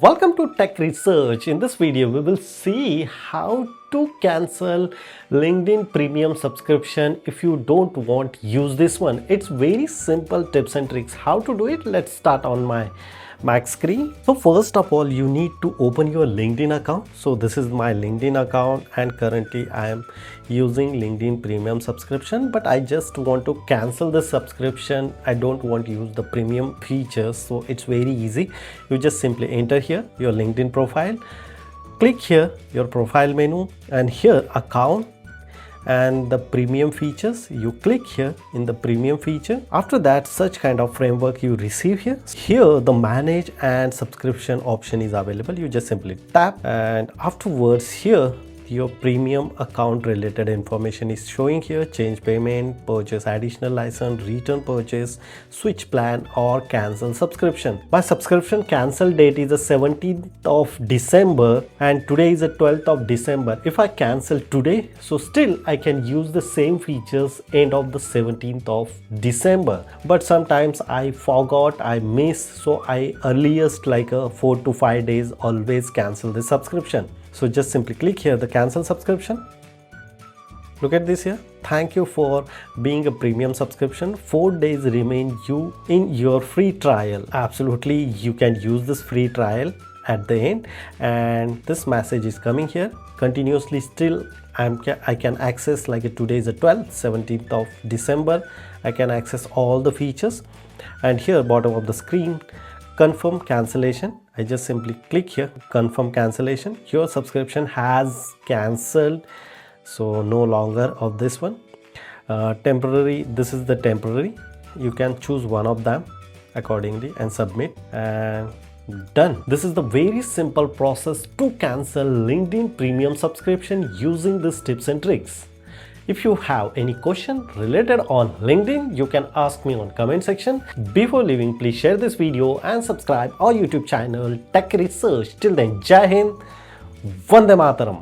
Welcome to Tech Research. In this video, we will see how to cancel LinkedIn premium subscription if you don't want to use this one. It's very simple tips and tricks. How to do it? Let's start on my Mac screen. So first of all, you need to open your LinkedIn account. So this is my LinkedIn account and currently I am using LinkedIn premium subscription, but I just want to cancel the subscription. I don't want to use the premium features. So it's very easy. You just simply enter here your LinkedIn profile, click here your profile menu, and here account and the premium features. You click here in the premium feature. After that, such kind of framework you receive here. Here the manage and subscription option is available. You just simply tap, and afterwards here your premium account related information is showing here: change payment, purchase additional license, return purchase, switch plan, or cancel subscription. My subscription cancel date is the 17th of December and today is the 12th of December. If I cancel today, so still I can use the same features end of the 17th of December. But sometimes I forgot, I missed, so I earliest like 4 to 5 days always cancel the subscription. So just simply click here the cancel subscription. Look at this here. Thank you for being a premium subscription. 4 days remain you in your free trial. Absolutely, you can use this free trial at the end, and this message is coming here continuously. Still I can access, like today is the 12th, 17th of December. I can access all the features, and here bottom of the screen, confirm cancellation. I just simply click here, confirm cancellation. Your subscription has cancelled, so no longer of this one. Temporary, this is the temporary. You can choose one of them accordingly and submit, and done. This is the very simple process to cancel LinkedIn premium subscription using these tips and tricks. If you have any question related on LinkedIn, you can ask me on comment section. Before leaving, please share this video and subscribe our YouTube channel Tech Research. Till then, Jai Hind, Vande Mataram.